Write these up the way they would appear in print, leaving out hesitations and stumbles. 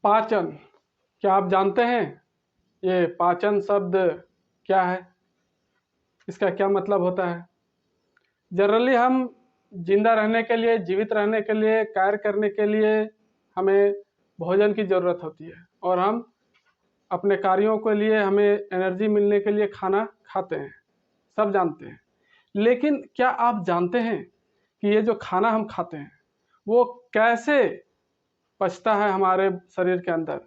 पाचन, क्या आप जानते हैं ये पाचन शब्द क्या है, इसका क्या मतलब होता है? जनरली हम जिंदा रहने के लिए, जीवित रहने के लिए, कार्य करने के लिए हमें भोजन की ज़रूरत होती है और हम अपने कार्यों के लिए, हमें एनर्जी मिलने के लिए खाना खाते हैं, सब जानते हैं। लेकिन क्या आप जानते हैं कि ये जो खाना हम खाते हैं वो कैसे पचता है हमारे शरीर के अंदर?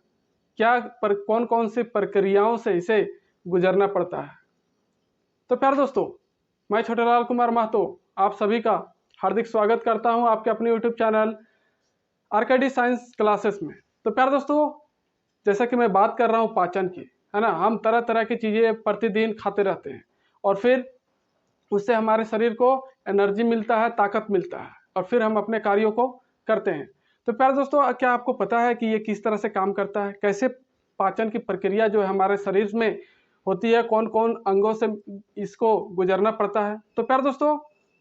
कौन कौन सी प्रक्रियाओं से इसे गुजरना पड़ता है? तो प्यारे दोस्तों, मैं छोटेलाल कुमार महतो आप सभी का हार्दिक स्वागत करता हूं आपके अपने YouTube channel RKD science classes में। तो प्यारे दोस्तों, जैसा कि मैं बात कर रहा हूं पाचन की, है ना, हम तरह तरह की चीज़ें प्रतिदिन खाते रहते हैं और फिर उससे हमारे शरीर को एनर्जी मिलता है, ताकत मिलता है और फिर हम अपने कार्यों को करते हैं। तो प्यारे दोस्तों, क्या आपको पता है कि ये किस तरह से काम करता है? कैसे पाचन की प्रक्रिया जो है हमारे शरीर में होती है, कौन कौन अंगों से इसको गुजरना पड़ता है? तो प्यारे दोस्तों,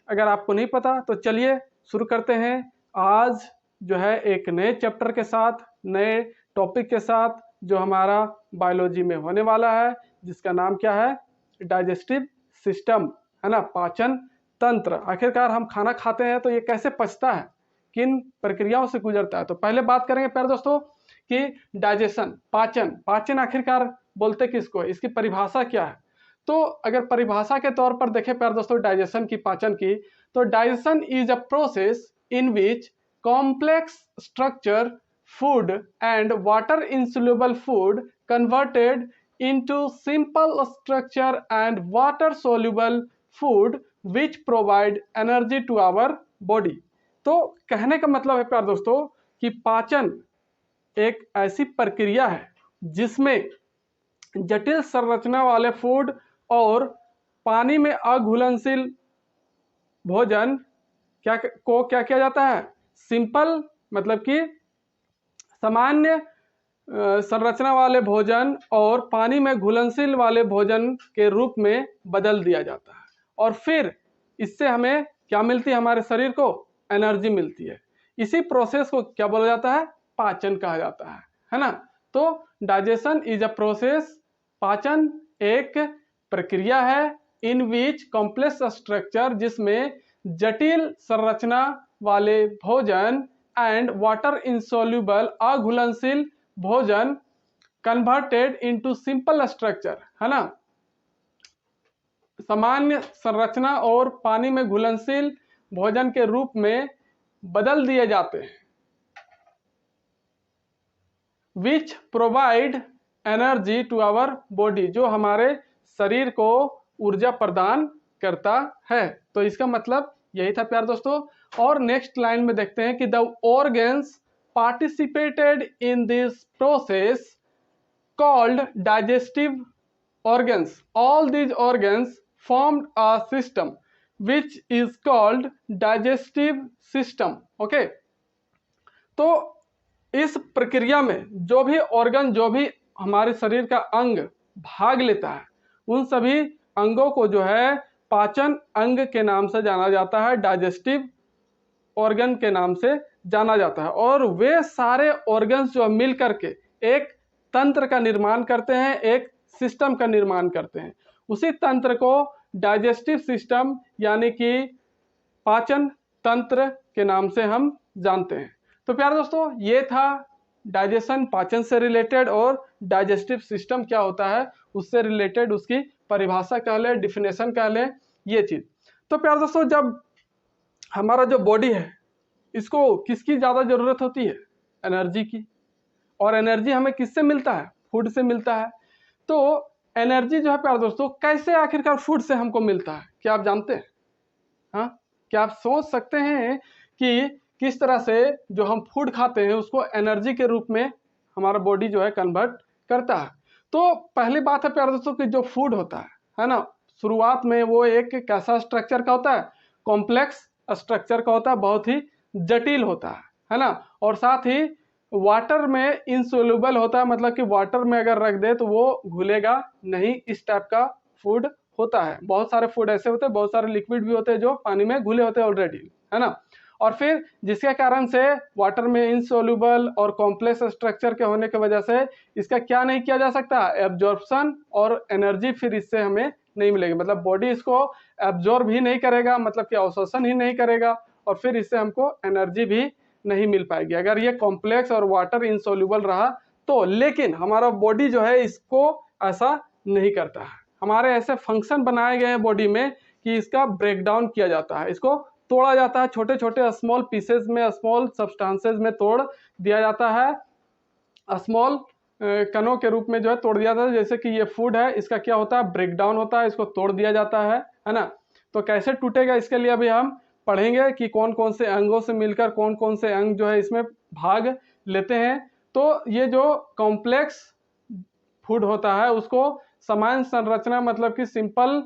अगर आपको नहीं पता तो चलिए शुरू करते हैं आज जो है एक नए चैप्टर के साथ, नए टॉपिक के साथ जो हमारा बायोलॉजी में होने वाला है, जिसका नाम क्या है? डाइजेस्टिव सिस्टम, है ना, पाचन तंत्र। आखिरकार हम खाना खाते हैं तो ये कैसे पचता है, किन प्रक्रियाओं से गुजरता है? तो पहले बात करेंगे प्यारे दोस्तों कि डाइजेशन, पाचन। पाचन आखिरकार बोलते किसको है, इसकी परिभाषा क्या है? तो अगर परिभाषा के तौर पर देखें प्यारे दोस्तों डाइजेशन की, पाचन की, तो digestion is a process in which complex structure food and water insoluble food converted into simple structure and water soluble food which provide energy to our body। तो कहने का मतलब है प्यारे दोस्तों कि पाचन एक ऐसी प्रक्रिया है जिसमें जटिल संरचना वाले फूड और पानी में अघुलनशील भोजन क्या किया जाता है? सिंपल मतलब कि सामान्य संरचना वाले भोजन और पानी में घुलनशील वाले भोजन के रूप में बदल दिया जाता है और फिर इससे हमें क्या मिलती है? हमारे शरीर को एनर्जी मिलती है। इसी प्रोसेस को क्या बोला जाता है? पाचन कहा जाता है ना। तो डाइजेशन इज अ प्रोसेस, पाचन एक प्रक्रिया है, इन विच कॉम्प्लेक्स स्ट्रक्चर, जिसमें जटिल संरचना वाले भोजन एंड वाटर इंसोल्यूबल अघुलनशील भोजन कन्वर्टेड इनटू सिंपल स्ट्रक्चर, है ना, सामान्य संरचना और पानी में घुलनशील भोजन के रूप में बदल दिए जाते हैं, which provide energy to our body, जो हमारे शरीर को ऊर्जा प्रदान करता है। तो इसका मतलब यही था प्यारे दोस्तों। और नेक्स्ट लाइन में देखते हैं कि the organs participated in this process called digestive organs, all these organs formed a system which is called digestive system. Okay, तो इस प्रक्रिया में जो भी ऑर्गन, जो भी हमारे शरीर का अंग भाग लेता है, उन सभी अंगों को जो है पाचन अंग के नाम से जाना जाता है, डाइजेस्टिव ऑर्गन के नाम से जाना जाता है। और वे सारे ऑर्गन्स जो मिल करके एक तंत्र का निर्माण करते हैं, एक सिस्टम का निर्माण करते हैं। उसी तंत्र को डाइजेस्टिव सिस्टम यानी कि पाचन तंत्र के नाम से हम जानते हैं। तो प्यारे दोस्तों, ये था डाइजेशन, पाचन से रिलेटेड, और डाइजेस्टिव सिस्टम क्या होता है उससे रिलेटेड उसकी परिभाषा कह ले, डिफिनेशन कह ले, ये चीज। तो प्यारे दोस्तों, जब हमारा जो बॉडी है इसको किसकी ज़्यादा ज़रूरत होती है? एनर्जी की। और एनर्जी हमें किससे मिलता है? फूड से मिलता है। तो एनर्जी जो है प्यारे दोस्तों कैसे आखिरकार फूड से हमको मिलता है, क्या आप जानते हैं? हाँ, क्या आप सोच सकते हैं कि किस तरह से जो हम फूड खाते हैं उसको एनर्जी के रूप में हमारा बॉडी जो है कन्वर्ट करता है? तो पहली बात है प्यारे दोस्तों कि जो फूड होता है ना, शुरुआत में वो एक कैसा स्ट्रक्चर का होता है? कॉम्प्लेक्स स्ट्रक्चर का होता है, बहुत ही जटिल होता है ना। और साथ ही वाटर में इनसोल्यूबल होता है, मतलब कि वाटर में अगर रख दे तो वो घुलेगा नहीं, इस टाइप का फूड होता है। बहुत सारे फूड ऐसे होते हैं, बहुत सारे लिक्विड भी होते हैं जो पानी में घुले होते हैं ऑलरेडी, है ना। और फिर जिसके कारण से वाटर में इनसोल्यूबल और कॉम्प्लेक्स स्ट्रक्चर के होने की वजह से इसका क्या नहीं किया जा सकता, एब्जॉर्प्शन और एनर्जी फिर इससे हमें नहीं मिलेगी, मतलब बॉडी इसको एब्जॉर्ब ही नहीं करेगा, मतलब कि अवशोषण ही नहीं करेगा और फिर इससे हमको एनर्जी भी नहीं मिल पाएगी अगर ये कॉम्प्लेक्स और वाटर इनसोल्यूबल रहा तो। लेकिन हमारा बॉडी जो है इसको ऐसा नहीं करता है, हमारे ऐसे फंक्शन बनाए गए हैं बॉडी में कि इसका ब्रेक डाउन किया जाता है, इसको तोड़ा जाता है, छोटे छोटे स्मॉल पीसेस में, स्मॉल सब्सटेंसेस में तोड़ दिया जाता है, स्मॉल कणों के रूप में जो है तोड़ दिया जाता है। जैसे कि ये फूड है, इसका क्या होता है, ब्रेक डाउन होता है, इसको तोड़ दिया जाता है ना। तो कैसे टूटेगा इसके लिए अभी हम पढ़ेंगे कि कौन कौन से अंगों से मिलकर कौन कौन से अंग जो है इसमें भाग लेते हैं। तो ये जो कॉम्प्लेक्स फूड होता है उसको समान संरचना मतलब कि सिंपल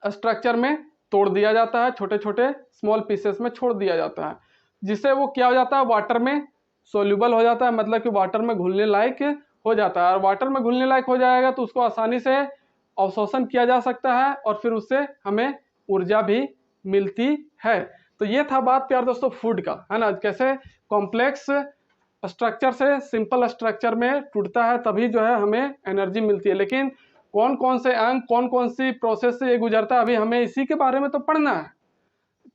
स्ट्रक्चर में तोड़ दिया जाता है, छोटे छोटे स्मॉल पीसेस में छोड़ दिया जाता है, जिससे वो क्या हो जाता है, वाटर में सोल्यूबल हो जाता है, मतलब कि वाटर में घुलने लायक हो जाता है। और वाटर में घुलने लायक हो जाएगा तो उसको आसानी से अवशोषण किया जा सकता है और फिर उससे हमें ऊर्जा भी मिलती है। तो ये था बात प्यार दोस्तों फूड का, है ना, कैसे कॉम्प्लेक्स स्ट्रक्चर से सिंपल स्ट्रक्चर में टूटता है तभी जो है हमें एनर्जी मिलती है। लेकिन कौन कौन से अंग कौन कौन सी प्रोसेस से ये गुजरता है अभी हमें इसी के बारे में तो पढ़ना है।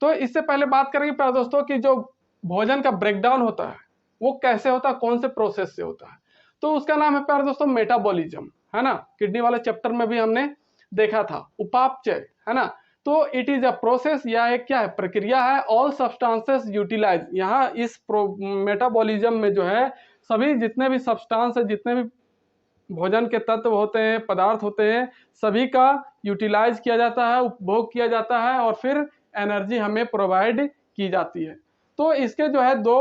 तो इससे पहले बात करेंगे प्यार दोस्तों कि जो भोजन का ब्रेकडाउन होता है वो कैसे होता है, कौन से प्रोसेस से होता है। तो उसका नाम है प्यार दोस्तों मेटाबॉलिज्म, है ना, किडनी वाले चैप्टर में भी हमने देखा था, उपापचय, है ना। तो इट इज अ प्रोसेस या एक क्या है, प्रक्रिया है, ऑल सब्सटेंसेस यूटिलाइज। यहाँ इस मेटाबॉलिज्म में जो है सभी जितने भी सब्सटेंस है, जितने भी भोजन के तत्व होते हैं, पदार्थ होते हैं, सभी का यूटिलाइज किया जाता है, उपभोग किया जाता है और फिर एनर्जी हमें प्रोवाइड की जाती है। तो इसके जो है दो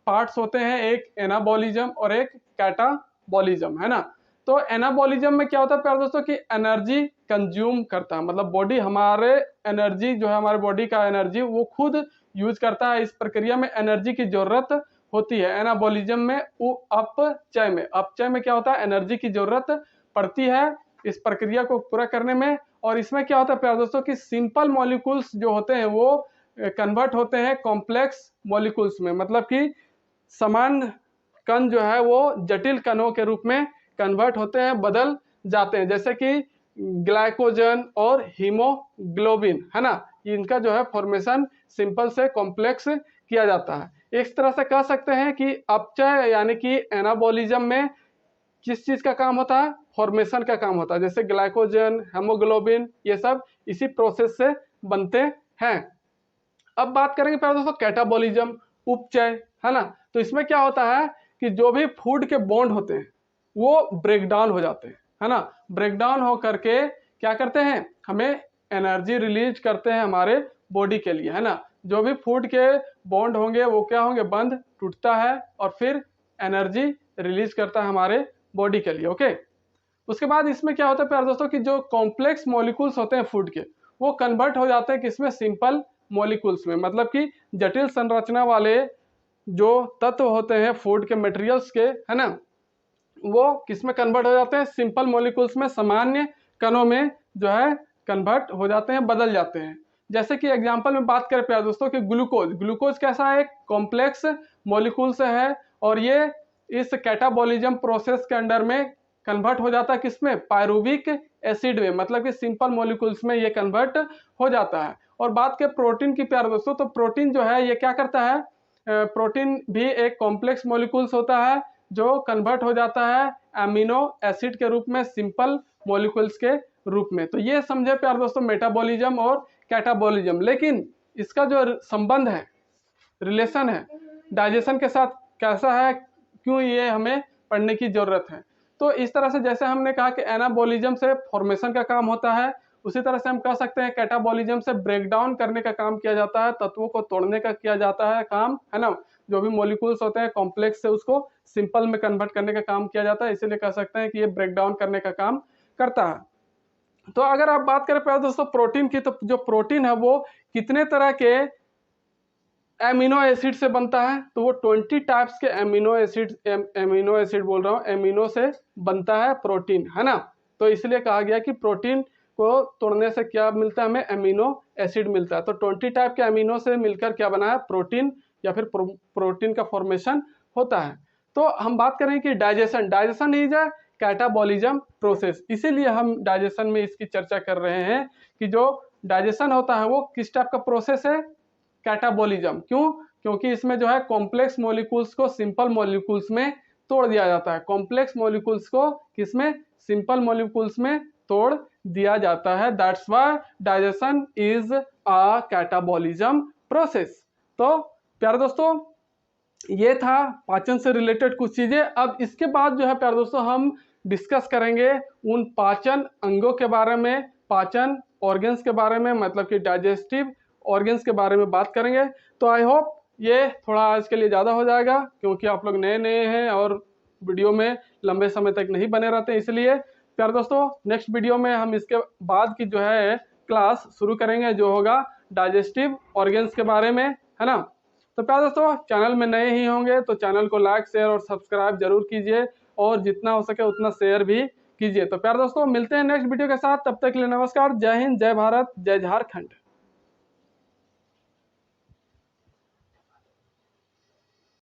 पार्ट्स होते हैं, एक एनाबॉलिज्म और एक कैटाबॉलिज्म, है ना। तो एनाबॉलिज्म में क्या होता है प्यारे दोस्तों कि एनर्जी कंज्यूम करता है, मतलब बॉडी हमारे एनर्जी जो है, हमारे बॉडी का एनर्जी वो खुद यूज करता है। इस प्रक्रिया में एनर्जी की जरूरत होती है। एनाबॉलिज्म में अपचय में क्या होता है, एनर्जी की जरूरत पड़ती है इस प्रक्रिया को पूरा करने में। और इसमें क्या होता है प्यारे दोस्तों कि सिंपल मॉलिक्यूल्स जो होते हैं वो कन्वर्ट होते हैं कॉम्प्लेक्स मॉलिक्यूल्स में, मतलब कि सामान्य कण जो है वो जटिल कणों के रूप में कन्वर्ट होते हैं, बदल जाते हैं, जैसे कि ग्लाइकोजन और हीमोग्लोबिन, है ना, इनका जो है फॉर्मेशन सिंपल से कॉम्प्लेक्स किया जाता है। इस तरह से कह सकते हैं कि अपचय यानी कि एनाबॉलिज्म में किस चीज का काम होता है, फॉर्मेशन का काम होता है, जैसे ग्लाइकोजन, हेमोग्लोबिन, ये सब इसी प्रोसेस से बनते हैं। अब बात करेंगे प्यारे दोस्तों कैटाबॉलिज्म, उपचय, है ना। तो इसमें क्या होता है कि जो भी फूड के बॉन्ड होते हैं वो ब्रेक डाउन हो जाते हैं, है ना। ब्रेक डाउन हो करके क्या करते हैं, हमें एनर्जी रिलीज करते हैं हमारे बॉडी के लिए, है ना। जो भी फूड के बॉन्ड होंगे वो क्या होंगे, बंध टूटता है और फिर एनर्जी रिलीज करता है हमारे बॉडी के लिए, ओके। उसके बाद इसमें क्या होता है प्यारे दोस्तों कि जो कॉम्प्लेक्स मॉलिक्यूल्स होते हैं फूड के वो कन्वर्ट हो जाते हैं किसमें, सिंपल मॉलिक्यूल्स में, मतलब कि जटिल संरचना वाले जो तत्व होते हैं फूड के मटेरियल्स के, है ना, वो किसमें कन्वर्ट हो जाते हैं, सिंपल मॉलिक्यूल्स में, सामान्य कणों में जो है कन्वर्ट हो जाते हैं, बदल जाते हैं। जैसे कि एग्जांपल में बात करें प्यारे दोस्तों कि ग्लूकोज कैसा है, कॉम्प्लेक्स मॉलिक्यूल से है और ये इस कैटाबॉलिज्म प्रोसेस के अंडर में कन्वर्ट हो जाता है किसमें, पायरुविक एसिड में, मतलब कि सिंपल मॉलिक्यूल्स में ये कन्वर्ट हो जाता है। और बात करें प्रोटीन की प्यारे दोस्तों, तो प्रोटीन जो है ये क्या करता है, प्रोटीन भी एक कॉम्प्लेक्स मॉलिक्यूल्स होता है जो कन्वर्ट हो जाता है अमीनो एसिड के रूप में, सिंपल मॉलिक्यूल्स के रूप में। तो ये समझे प्यारे दोस्तों मेटाबॉलिज्म और कैटाबॉलिज्म। लेकिन इसका जो संबंध है, रिलेशन है डाइजेशन के साथ कैसा है, क्यों ये हमें पढ़ने की जरूरत है। तो इस तरह से जैसे हमने कहा कि एनाबॉलिज्म से फॉर्मेशन का काम होता है, उसी तरह से हम कह सकते हैं कैटाबॉलिज्म से ब्रेक डाउन करने का काम किया जाता है, तत्वों को तोड़ने का किया जाता है काम, है ना। जो भी मॉलिक्यूल्स होते हैं कॉम्प्लेक्स से उसको सिंपल में कन्वर्ट करने का काम किया जाता है, इसीलिए कह सकते हैं कि ये ब्रेक डाउन करने का काम करता है। तो अगर आप बात करें प्यारे दोस्तों प्रोटीन की, तो जो प्रोटीन है वो कितने तरह के एमिनो एसिड से बनता है, तो वो 20 टाइप्स के एमिनो एसिड बोल रहा हूँ, एमिनो से बनता है प्रोटीन, है ना। तो इसलिए कहा गया कि प्रोटीन को तोड़ने से क्या मिलता है हमें, एमिनो एसिड मिलता है। तो 20 टाइप के अमीनो से मिलकर क्या बना है, प्रोटीन या फिर प्रोटीन का फॉर्मेशन होता है। तो हम बात करें कि digestion is a catabolism process, इसीलिए हम डाइजेशन में इसकी चर्चा कर रहे हैं कि जो डाइजेशन होता है वो किस टाइप का प्रोसेस है, कैटाबॉलिज्म। क्यों? क्योंकि इसमें जो है कॉम्प्लेक्स मॉलिक्यूल्स को सिंपल मॉलिक्यूल्स में तोड़ दिया जाता है। कॉम्प्लेक्स मॉलिक्यूल्स को किसमें, सिंपल मॉलिक्यूल्स में तोड़ दिया जाता है। That's why digestion is a catabolism process. तो प्यारे दोस्तों, ये था पाचन से रिलेटेड कुछ चीजें। अब इसके बाद जो है प्यारे दोस्तों हम डिस्कस करेंगे उन पाचन अंगों के बारे में, पाचन ऑर्गन्स के बारे में, मतलब कि डाइजेस्टिव ऑर्गन्स के बारे में बात करेंगे। तो आई होप ये थोड़ा आज के लिए ज़्यादा हो जाएगा, क्योंकि आप लोग नए नए हैं और वीडियो में लंबे समय तक नहीं बने रहते। इसलिए प्यारे दोस्तों, नेक्स्ट वीडियो में हम इसके बाद की जो है क्लास शुरू करेंगे, जो होगा डाइजेस्टिव ऑर्गन्स के बारे में, है ना। तो प्यारे दोस्तों, चैनल में नए ही होंगे तो चैनल को लाइक, शेयर और सब्सक्राइब जरूर कीजिए, और जितना हो सके उतना शेयर भी कीजिए। तो प्यारे दोस्तों, मिलते हैं नेक्स्ट वीडियो के साथ। तब तक के लिए नमस्कार, जय हिंद, जय भारत, जय झारखंड।